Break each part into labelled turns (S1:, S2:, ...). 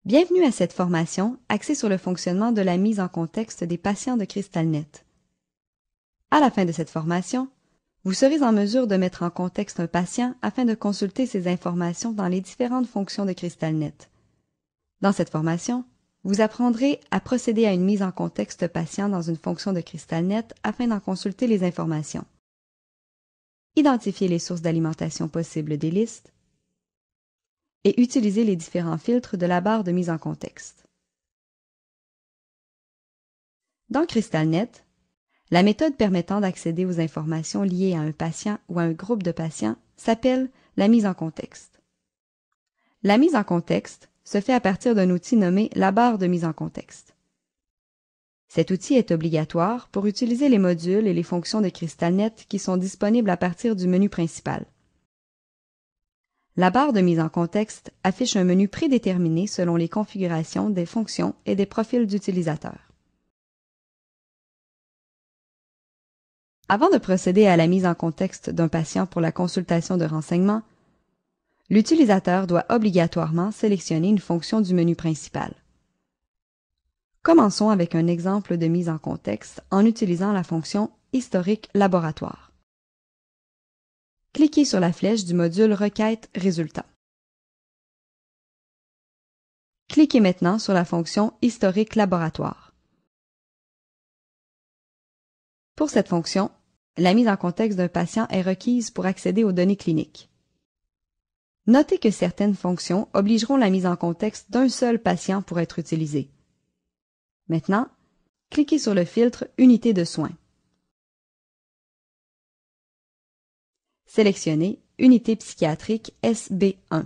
S1: Bienvenue à cette formation axée sur le fonctionnement de la mise en contexte des patients de CrystalNet. À la fin de cette formation, vous serez en mesure de mettre en contexte un patient afin de consulter ses informations dans les différentes fonctions de CrystalNet. Dans cette formation, vous apprendrez à procéder à une mise en contexte patient dans une fonction de CrystalNet afin d'en consulter les informations. Identifier les sources d'alimentation possibles des listes et utiliser les différents filtres de la barre de mise en contexte. Dans CrystalNet, la méthode permettant d'accéder aux informations liées à un patient ou à un groupe de patients s'appelle la mise en contexte. La mise en contexte se fait à partir d'un outil nommé la barre de mise en contexte. Cet outil est obligatoire pour utiliser les modules et les fonctions de CrystalNet qui sont disponibles à partir du menu principal. La barre de mise en contexte affiche un menu prédéterminé selon les configurations des fonctions et des profils d'utilisateurs. Avant de procéder à la mise en contexte d'un patient pour la consultation de renseignements, l'utilisateur doit obligatoirement sélectionner une fonction du menu principal. Commençons avec un exemple de mise en contexte en utilisant la fonction Historique laboratoire. Cliquez sur la flèche du module Requête résultats. Cliquez maintenant sur la fonction Historique laboratoire. Pour cette fonction, la mise en contexte d'un patient est requise pour accéder aux données cliniques. Notez que certaines fonctions obligeront la mise en contexte d'un seul patient pour être utilisée. Maintenant, cliquez sur le filtre Unité de soins. Sélectionnez Unité psychiatrique SB1.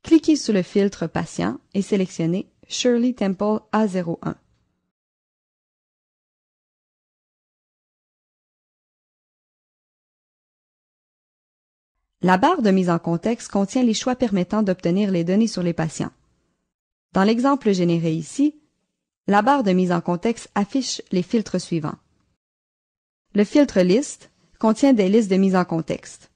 S1: Cliquez sur le filtre Patient et sélectionnez Shirley Temple A01. La barre de mise en contexte contient les choix permettant d'obtenir les données sur les patients. Dans l'exemple généré ici, la barre de mise en contexte affiche les filtres suivants. Le filtre Liste contient des listes de mise en contexte.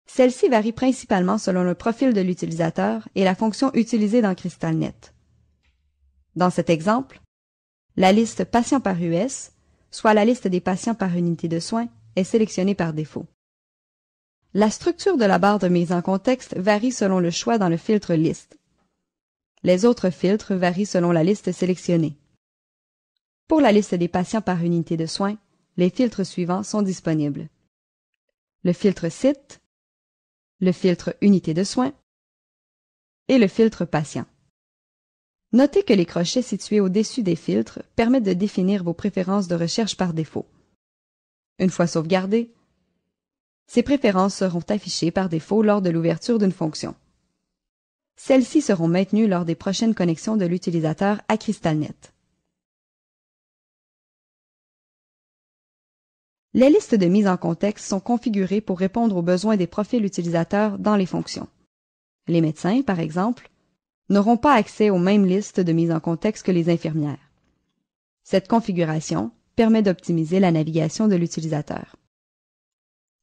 S1: Celles-ci varient principalement selon le profil de l'utilisateur et la fonction utilisée dans CrystalNet. Dans cet exemple, la liste Patients par US, soit la liste des patients par unité de soins, est sélectionnée par défaut. La structure de la barre de mise en contexte varie selon le choix dans le filtre Liste. Les autres filtres varient selon la liste sélectionnée. Pour la liste des patients par unité de soins, les filtres suivants sont disponibles. Le filtre Site, le filtre Unité de soins et le filtre Patient. Notez que les crochets situés au-dessus des filtres permettent de définir vos préférences de recherche par défaut. Une fois sauvegardées, ces préférences seront affichées par défaut lors de l'ouverture d'une fonction. Celles-ci seront maintenues lors des prochaines connexions de l'utilisateur à CrystalNet. Les listes de mise en contexte sont configurées pour répondre aux besoins des profils utilisateurs dans les fonctions. Les médecins, par exemple, n'auront pas accès aux mêmes listes de mise en contexte que les infirmières. Cette configuration permet d'optimiser la navigation de l'utilisateur.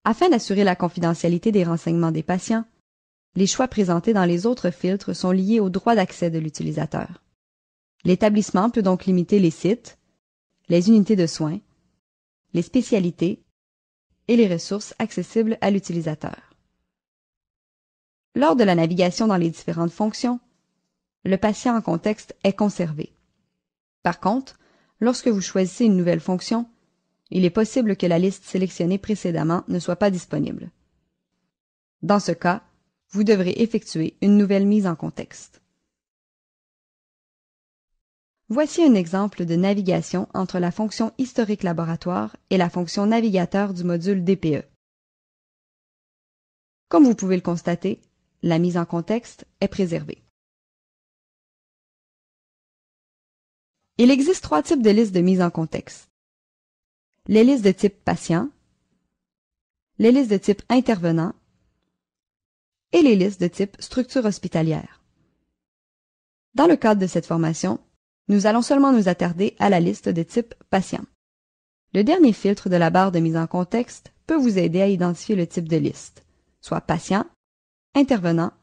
S1: Afin d'assurer la confidentialité des renseignements des patients, les choix présentés dans les autres filtres sont liés au droit d'accès de l'utilisateur. L'établissement peut donc limiter les sites, les unités de soins, les spécialités et les ressources accessibles à l'utilisateur. Lors de la navigation dans les différentes fonctions, le patient en contexte est conservé. Par contre, lorsque vous choisissez une nouvelle fonction, il est possible que la liste sélectionnée précédemment ne soit pas disponible. Dans ce cas, vous devrez effectuer une nouvelle mise en contexte. Voici un exemple de navigation entre la fonction Historique laboratoire et la fonction Navigateur du module DPE. Comme vous pouvez le constater, la mise en contexte est préservée. Il existe 3 types de listes de mise en contexte. Les listes de type patient, les listes de type intervenant et les listes de type structure hospitalière. Dans le cadre de cette formation, nous allons seulement nous attarder à la liste de type patient. Le dernier filtre de la barre de mise en contexte peut vous aider à identifier le type de liste, soit patient, intervenant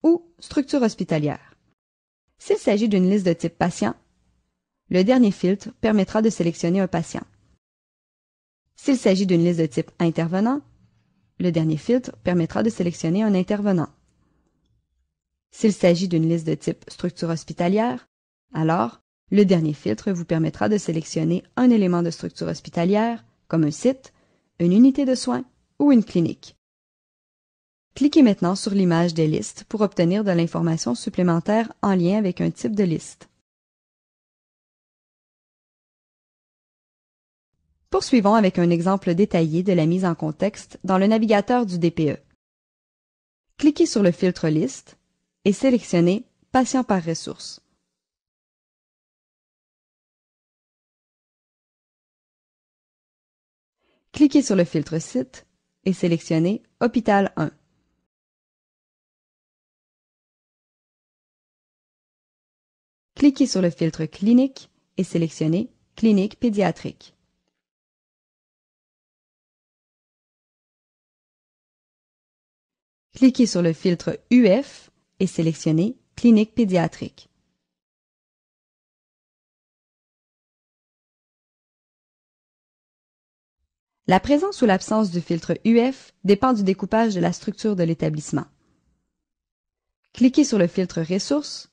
S1: ou structure hospitalière. S'il s'agit d'une liste de type patient, le dernier filtre permettra de sélectionner un patient. S'il s'agit d'une liste de type intervenant, le dernier filtre permettra de sélectionner un intervenant. S'il s'agit d'une liste de type structure hospitalière, alors le dernier filtre vous permettra de sélectionner un élément de structure hospitalière, comme un site, une unité de soins ou une clinique. Cliquez maintenant sur l'image des listes pour obtenir de l'information supplémentaire en lien avec un type de liste. Poursuivons avec un exemple détaillé de la mise en contexte dans le navigateur du DPE. Cliquez sur le filtre Liste et sélectionnez Patient par ressource. Cliquez sur le filtre Site et sélectionnez Hôpital 1. Cliquez sur le filtre Clinique et sélectionnez Clinique pédiatrique. Cliquez sur le filtre UF et sélectionnez Clinique pédiatrique. La présence ou l'absence du filtre UF dépend du découpage de la structure de l'établissement. Cliquez sur le filtre Ressources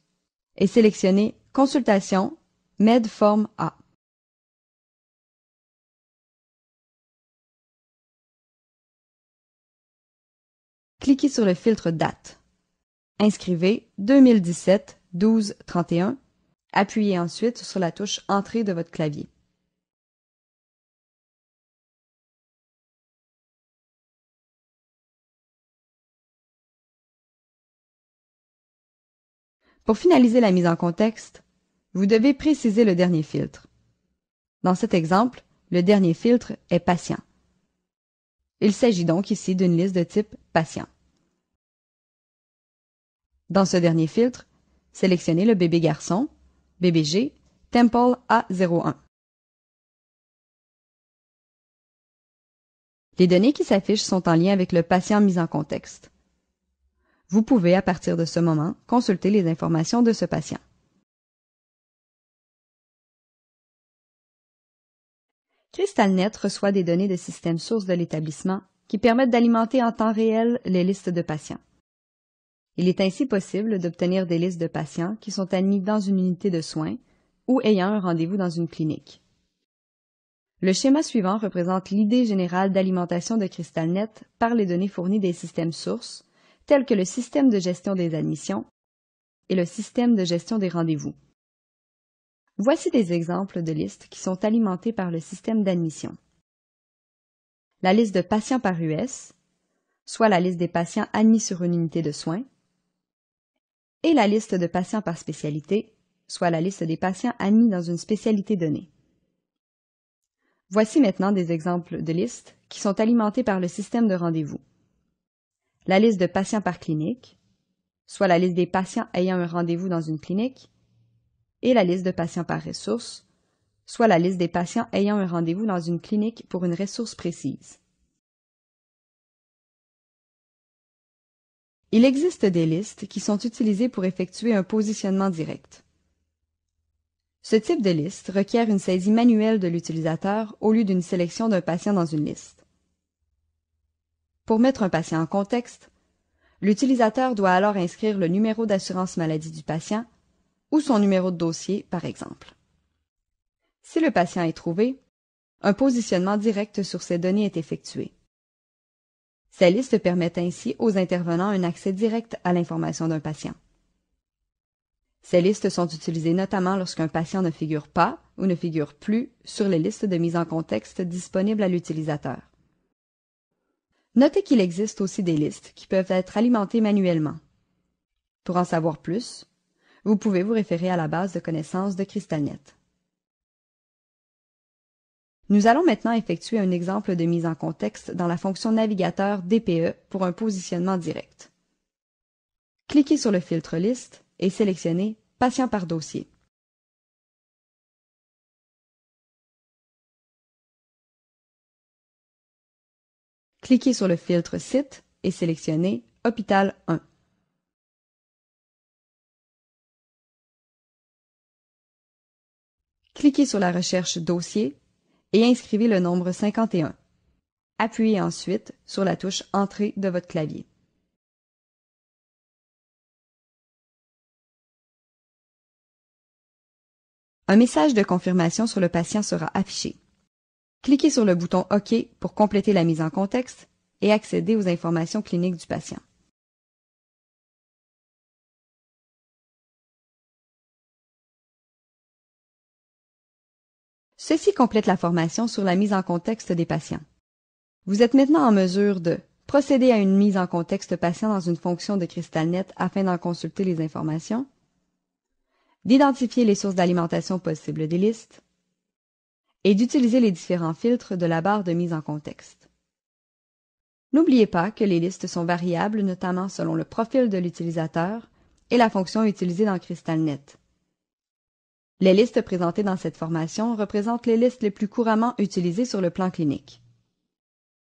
S1: et sélectionnez Consultation Med Forme A. Cliquez sur le filtre Date. Inscrivez 2017-12-31. Appuyez ensuite sur la touche Entrée de votre clavier. Pour finaliser la mise en contexte, vous devez préciser le dernier filtre. Dans cet exemple, le dernier filtre est Patient. Il s'agit donc ici d'une liste de type Patient. Dans ce dernier filtre, sélectionnez le bébé garçon, BBG, Temple A01. Les données qui s'affichent sont en lien avec le patient mis en contexte. Vous pouvez, à partir de ce moment, consulter les informations de ce patient. CrystalNet reçoit des données de système source de l'établissement qui permettent d'alimenter en temps réel les listes de patients. Il est ainsi possible d'obtenir des listes de patients qui sont admis dans une unité de soins ou ayant un rendez-vous dans une clinique. Le schéma suivant représente l'idée générale d'alimentation de CrystalNet par les données fournies des systèmes sources, tels que le système de gestion des admissions et le système de gestion des rendez-vous. Voici des exemples de listes qui sont alimentées par le système d'admission. La liste de patients par US, soit la liste des patients admis sur une unité de soins, et la liste de patients par spécialité, soit la liste des patients admis dans une spécialité donnée. Voici maintenant des exemples de listes qui sont alimentées par le système de rendez-vous. La liste de patients par clinique, soit la liste des patients ayant un rendez-vous dans une clinique, et la liste de patients par ressource, soit la liste des patients ayant un rendez-vous dans une clinique pour une ressource précise. Il existe des listes qui sont utilisées pour effectuer un positionnement direct. Ce type de liste requiert une saisie manuelle de l'utilisateur au lieu d'une sélection d'un patient dans une liste. Pour mettre un patient en contexte, l'utilisateur doit alors inscrire le numéro d'assurance maladie du patient ou son numéro de dossier, par exemple. Si le patient est trouvé, un positionnement direct sur ces données est effectué. Ces listes permettent ainsi aux intervenants un accès direct à l'information d'un patient. Ces listes sont utilisées notamment lorsqu'un patient ne figure pas ou ne figure plus sur les listes de mise en contexte disponibles à l'utilisateur. Notez qu'il existe aussi des listes qui peuvent être alimentées manuellement. Pour en savoir plus, vous pouvez vous référer à la base de connaissances de CrystalNet. Nous allons maintenant effectuer un exemple de mise en contexte dans la fonction navigateur DPE pour un positionnement direct. Cliquez sur le filtre Liste et sélectionnez Patient par dossier. Cliquez sur le filtre Site et sélectionnez Hôpital 1. cliquez sur la recherche Dossier et inscrivez le nombre 51. Appuyez ensuite sur la touche Entrée de votre clavier. Un message de confirmation sur le patient sera affiché. Cliquez sur le bouton OK pour compléter la mise en contexte et accéder aux informations cliniques du patient. Ceci complète la formation sur la mise en contexte des patients. Vous êtes maintenant en mesure de procéder à une mise en contexte patient dans une fonction de CrystalNet afin d'en consulter les informations, d'identifier les sources d'alimentation possibles des listes et d'utiliser les différents filtres de la barre de mise en contexte. N'oubliez pas que les listes sont variables, notamment selon le profil de l'utilisateur et la fonction utilisée dans CrystalNet. Les listes présentées dans cette formation représentent les listes les plus couramment utilisées sur le plan clinique.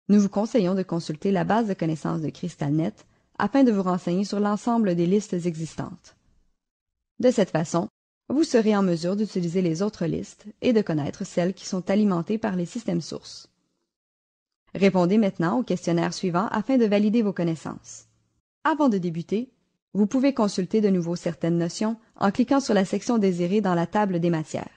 S1: Nous vous conseillons de consulter la base de connaissances de CrystalNet afin de vous renseigner sur l'ensemble des listes existantes. De cette façon, vous serez en mesure d'utiliser les autres listes et de connaître celles qui sont alimentées par les systèmes sources. Répondez maintenant au questionnaire suivant afin de valider vos connaissances. Avant de débuter, vous pouvez consulter de nouveau certaines notions en cliquant sur la section désirée dans la table des matières.